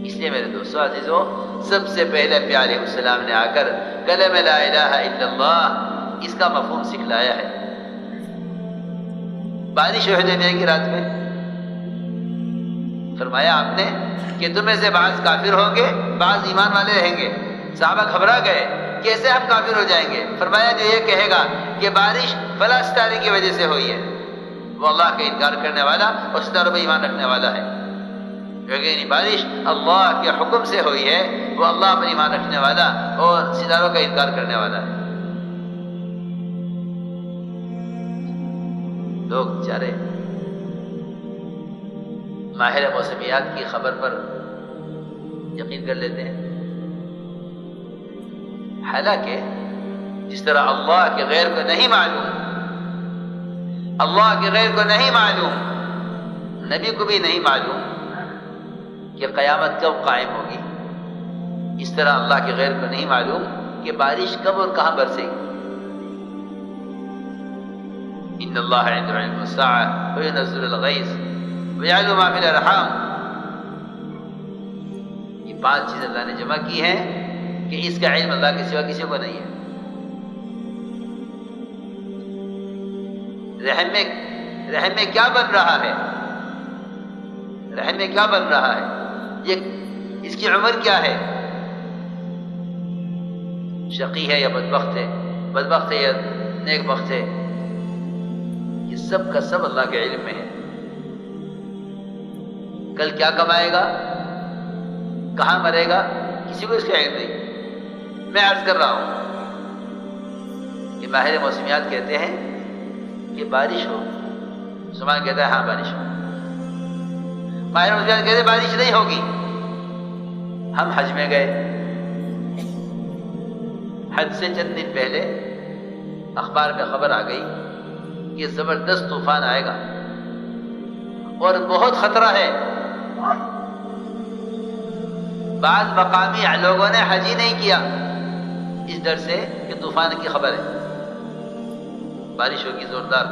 اس لیے میرے دوستو عزیزو، سب سے پہلے پیارے علیہ السلام نے آ کر کلمہ لا الہ الا اللہ اس کا مفہوم سکھلایا ہے۔ بارش حدیبیہ کی رات میں فرمایا آپ نے کہ تمہیں سے بعض کافر ہوں گے، بعض ایمان والے رہیں گے۔ صحابہ گھبرا گئے، کیسے ہم کافر ہو جائیں گے؟ فرمایا جو یہ کہے گا کہ بارش فلاں ستارے کی وجہ سے ہوئی ہے، وہ اللہ کا انکار کرنے والا اور ستاروں پر ایمان رکھنے والا ہے۔ کیونکہ بارش اللہ کے حکم سے ہوئی ہے، وہ اللہ پر ایمان رکھنے والا اور ستاروں کا انکار کرنے والا ہے۔ لوگ بیچارے ماہر موسمیات کی خبر پر یقین کر لیتے ہیں، حالانکہ جس طرح اللہ کے غیر کو نہیں معلوم، اللہ کے غیر کو نہیں معلوم، نبی کو بھی نہیں معلوم کہ قیامت کب قائم ہوگی، اس طرح اللہ کے غیر کو نہیں معلوم کہ بارش کب اور کہاں برسے گی۔ ان اللہ عنده علم الساعة وينزل الغیث ويعلم ما في الارحام، یہ 5 چیزیں اللہ نے جمع کی ہیں کہ اس کا علم اللہ کے سوا کسی کو نہیں ہے۔ رحم میں کیا بن رہا ہے، رحم میں کیا بن رہا ہے، یہ اس کی عمر کیا ہے، شقی ہے یا بدبخت ہے، بدبخت ہے یا نیک بخت ہے، یہ سب کا سب اللہ کے علم میں ہے۔ کل کیا کمائے گا، کہاں مرے گا، کسی کو اس کا علم نہیں۔ میں عرض کر رہا ہوں کہ ماہر موسمیات کہتے ہیں کہ بارش ہو، سمان کہتا ہے ہاں بارش ہو، ماہر موسمیات کہتے ہیں بارش نہیں ہوگی۔ ہم حج میں گئے، حج سے چند دن پہلے اخبار میں خبر آ گئی کہ زبردست طوفان آئے گا اور بہت خطرہ ہے۔ بعض مقامی لوگوں نے حج ہی نہیں کیا اس ڈر سے کہ طوفان کی خبر ہے، بارش ہوگی زوردار۔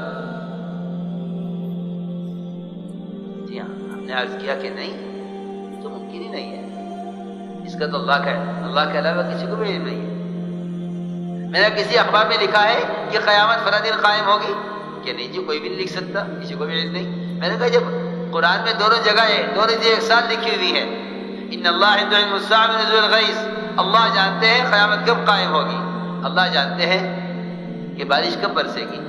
جی ہاں، ہم نے عرض کیا کہ نہیں، تو ممکن ہی نہیں ہے، اس کا تو اللہ کے علاوہ کسی کو بھی علم نہیں ہے۔ میں نے کسی اخبار میں لکھا ہے کہ قیامت فلاں دن قائم ہوگی، کہ نہیں جی کوئی بھی نہیں لکھ سکتا، کسی کو بھی علم نہیں۔ میں نے کہا جب قرآن میں دونوں جگہ ہے، دونوں چیزیں ایک ساتھ لکھی ہوئی ہے، ان اللہ عنده علم الساعة ونزول الغیث، اللہ جانتے ہیں قیامت کب قائم ہوگی، اللہ جانتے ہیں کہ بارش کب برسے گی،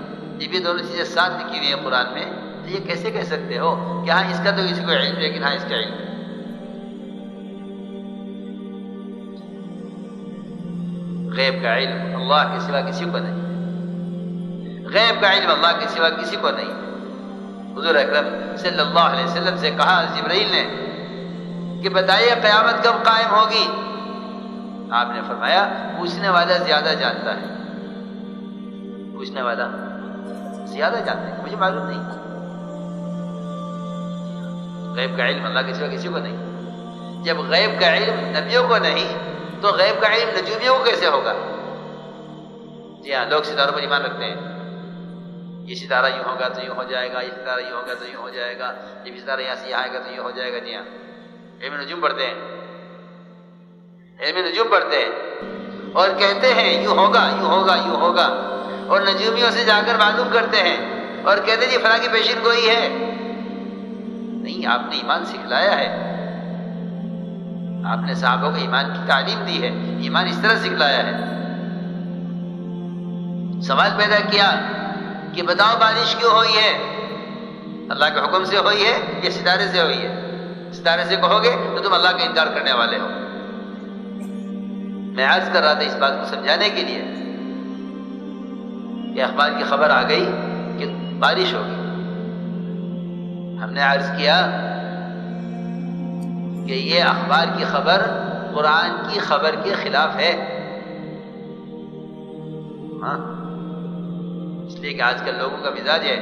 یہ بھی دونوں چیزیں ساتھ لکھی ہوئی ہیں قرآن میں، تو یہ کیسے کہہ سکتے ہو کہ ہاں اس کا تو کسی کو علم، لیکن ہاں اس کا علم ہے۔ غیب کا علم اللہ کے سوا کسی کو نہیں، غیب کا علم اللہ کے سوا کسی کو نہیں۔ حضور اکرم صلی اللہ علیہ وسلم سے کہا جبرائیل نے کہ بتائیے قیامت کب قائم ہوگی، آپ نے فرمایا پوچھنے والا زیادہ جانتا ہے، پوچھنے والا زیادہ جانتا ہے، مجھے معلوم نہیں۔ غیب کا علم اللہ کے سوا کسی کو نہیں۔ جب غیب کا علم نبیوں کو نہیں تو غیب کا علم نجومیوں کو کیسے ہوگا؟ جی ہاں، لوگ ستاروں پر ایمان رکھتے ہیں، یہ ستارہ یوں ہوگا تو یوں ہو جائے گا، یہ ستارہ یوں ہوگا تو یوں ہو جائے گا، یہ ستارہ یہاں سے یہاں آئے گا تو یوں ہو جائے گا۔ جی ہاں، علم نجوم پڑھتے ہیں، علم نجوم پڑھتے ہیں اور کہتے ہیں یوں ہوگا یوں ہوگا یوں ہوگا، اور نجومیوں سے جا کر معلوم کرتے ہیں اور کہتے ہیں جی فلاں کی پیشین گوئی ہے۔ نہیں، آپ نے ایمان سکھلایا ہے، آپ نے صحابوں کو ایمان کی تعلیم دی ہے، ایمان اس طرح سکھلایا ہے۔ سوال پیدا کیا کہ بتاؤ بارش کیوں ہوئی ہے، اللہ کے حکم سے ہوئی ہے یا ستارے سے ہوئی ہے؟ ستارے سے کہو گے تو تم اللہ کا انکار کرنے والے ہو۔ میں عرض کر رہا تھا اس بات کو سمجھانے کے لیے کہ اخبار کی خبر آ گئی کہ بارش ہوگی۔ ہم نے عرض کیا کہ یہ اخبار کی خبر قرآن کی خبر کے خلاف ہے۔ ہاں، اس لیے کہ آج کل لوگوں کا مزاج ہے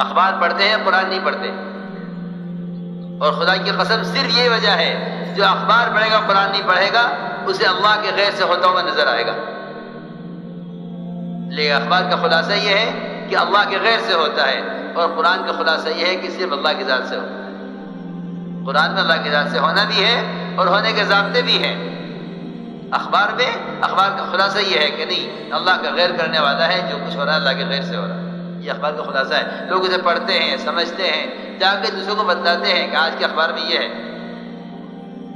اخبار پڑھتے ہیں قرآن نہیں پڑھتے، اور خدا کی قسم صرف یہ وجہ ہے جو اخبار پڑھے گا قرآن نہیں پڑھے گا اسے اللہ کے غیر سے ہوتا ہوا نظر آئے گا۔ لیکن اخبار کا خلاصہ یہ ہے کہ اللہ کے غیر سے ہوتا ہے، اور قرآن کا خلاصہ یہ ہے کہ صرف اللہ کی ذات سے ہوتا ہے۔ قرآن میں اللہ کی ذات سے ہونا بھی ہے اور ہونے کے ضابطے بھی ہیں۔ اخبار میں اخبار کا خلاصہ یہ ہے کہ نہیں، اللہ کا غیر کرنے والا ہے، جو کچھ ہو رہا ہے اللہ کے غیر سے ہو رہا ہے، یہ اخبار کا خلاصہ ہے۔ لوگ اسے پڑھتے ہیں، سمجھتے ہیں، جا کے دوسروں کو بتلاتے ہیں کہ آج کے اخبار میں یہ ہے۔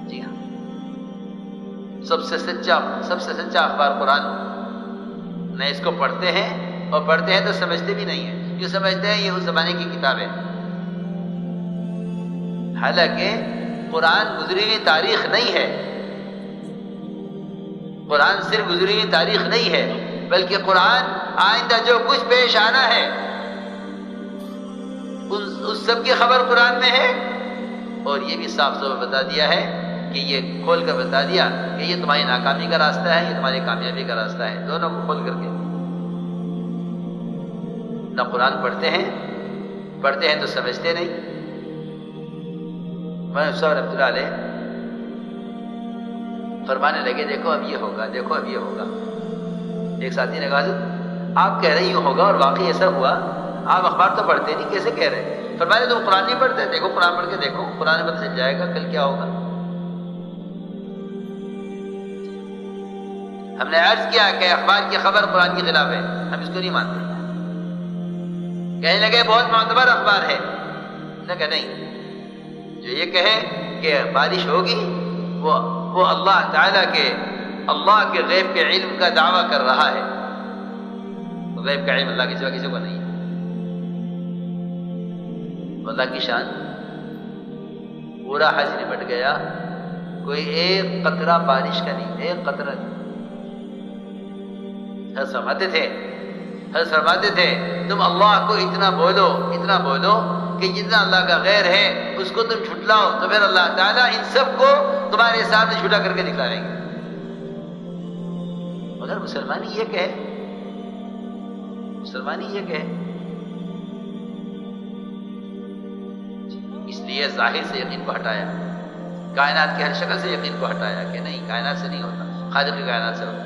جی ہاں، سب سے سچا اخبار قرآن۔ نہ اس کو پڑھتے ہیں، اور پڑھتے ہیں تو سمجھتے بھی نہیں ہیں، جو سمجھتے ہیں یہ اس زمانے کی کتاب ہے۔ حالانکہ قرآن گزری ہوئی تاریخ نہیں ہے، قرآن صرف گزری ہوئی تاریخ نہیں ہے، بلکہ قرآن آئندہ جو کچھ پیش آنا ہے اس سب کی خبر قرآن میں ہے، اور یہ بھی صاف صاف بتا دیا ہے کہ یہ کھول کر بتا دیا کہ یہ تمہاری ناکامی کا راستہ ہے، یہ تمہاری کامیابی کا راستہ ہے، دونوں کو کھول کر کے۔ نہ قرآن پڑھتے ہیں تو سمجھتے نہیں۔ مولانا صاحب رحمۃ اللہ علیہ فرمانے لگے دیکھو اب یہ ہوگا، دیکھو اب یہ ہوگا۔ ایک ساتھی نے کہا آپ کہہ رہے ہی ہوگا اور واقعی ایسا ہوا، آپ اخبار تو پڑھتے نہیں، کیسے کہہ رہے ہیں؟ فرمانے تم قرآن نہیں پڑھتے؟ دیکھو قرآن پڑھ کے دیکھو، قرآن میں پتہ چل جائے گا کل کیا ہوگا۔ ہم نے عرض کیا کہ اخبار کی خبر قرآن کے خلاف ہے، ہم اس کو نہیں مانتے۔ کہنے لگے بہت معتبر اخبار ہے، نے کہا نہیں، جو یہ کہے کہ بارش ہوگی وہ اللہ تعالیٰ کے غیب کے علم کا دعویٰ کر رہا ہے۔ غیب کا علم اللہ کے سوا کسی کو نہیں ہے۔ اللہ کی شان، پورا حج نمٹ گیا، کوئی ایک قطرہ بارش کا نہیں، ایک قطرہ نہیں۔ حضرت فرماتے تھے تم اللہ کو اتنا بولو کہ جتنا اللہ کا غیر ہے اس کو تم جھٹلاؤ تو پھر اللہ تعالیٰ ان سب کو تمہارے سامنے جھوٹا کر کے دکھلائیں گے۔ مگر مسلمانی یہ کہے اس لیے ظاہر سے یقین کو ہٹایا، کائنات کی ہر شکل سے یقین کو ہٹایا کہ نہیں، کائنات سے نہیں ہوتا، خالق کی کائنات سے ہوتا،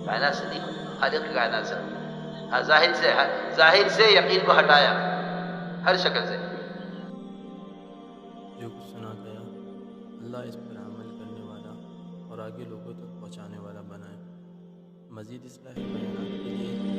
کائنات سے نہیں ہوتا، خالق کی کائنات سے ہوتا۔ ظاہر سے یقین کو ہٹایا ہر شکل سے۔ جو کچھ سنا گیا اللہ اس پر عمل کرنے والا اور آگے لوگوں تک پہنچانے والا بنائے۔ مزید اصلاحی بیانات کے لیے